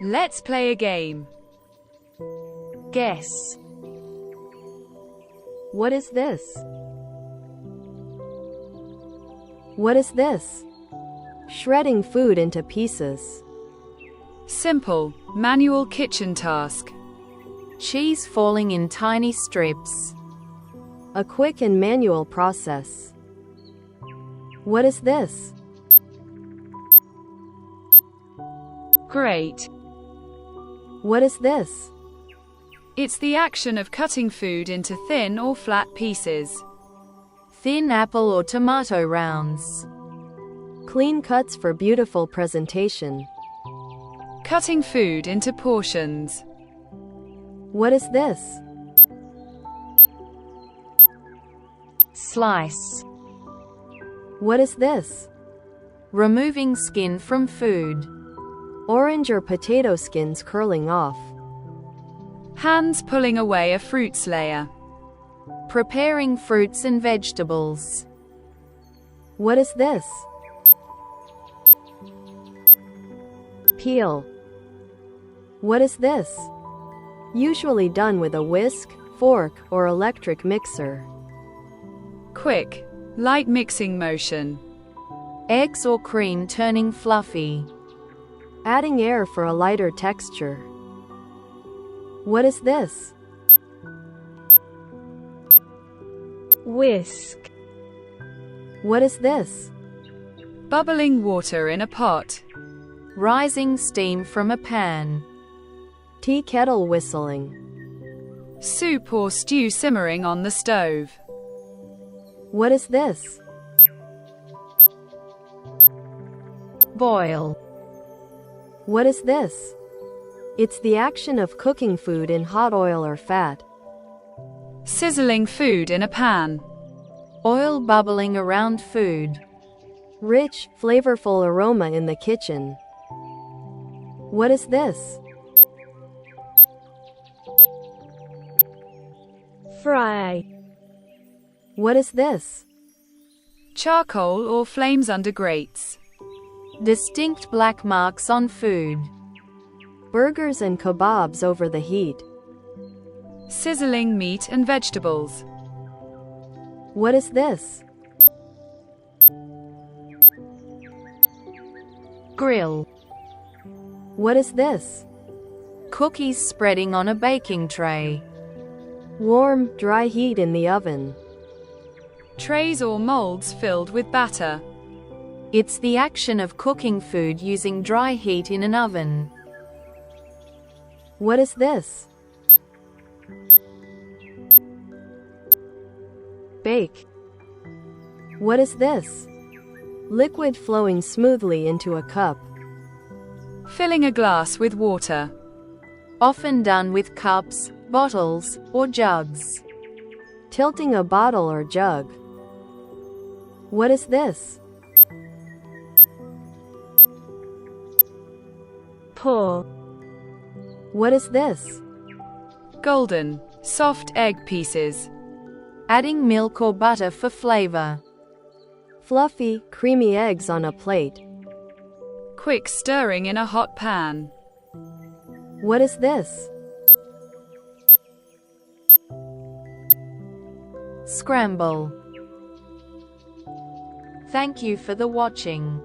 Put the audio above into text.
Let's play a game. Guess. What is this? What is this? Shredding food into pieces. Simple, manual kitchen task. Cheese falling in tiny strips. A quick and manual process. What is this? Great. What is this? It's the action of cutting food into thin or flat pieces. Thin apple or tomato rounds. Clean cuts for beautiful presentation. Cutting food into portions. What is this? Slice. What is this? Removing skin from food. Orange or potato skins curling off. Hands pulling away a fruits layer. Preparing fruits and vegetables. What is this? Peel. What is this? Usually done with a whisk, fork, or electric mixer. Quick, light mixing motion. Eggs or cream turning fluffy. Adding air for a lighter texture. What is this? Whisk. What is this? Bubbling water in a pot. Rising steam from a pan. Tea kettle whistling. Soup or stew simmering on the stove. What is this? Boil. What is this? It's the action of cooking food in hot oil or fat. Sizzling food in a pan. Oil bubbling around food. Rich, flavorful aroma in the kitchen. What is this? Fry. What is this? Charcoal or flames under grates. Distinct black marks on food. Burgers and kebabs over the heat. Sizzling meat and vegetables. What is this? Grill. What is this? Cookies spreading on a baking tray. Warm, dry heat in the oven. Trays or molds filled with batter. It's the action of cooking food using dry heat in an oven. What is this? Bake. What is this? Liquid flowing smoothly into a cup. Filling a glass with water. Often done with cups, bottles, or jugs. Tilting a bottle or jug. What is this? Pour. What is this? Golden, soft egg pieces. Adding milk or butter for flavor. Fluffy, creamy eggs on a plate. Quick stirring in a hot pan. What is this? Scramble. Thank you for the watching.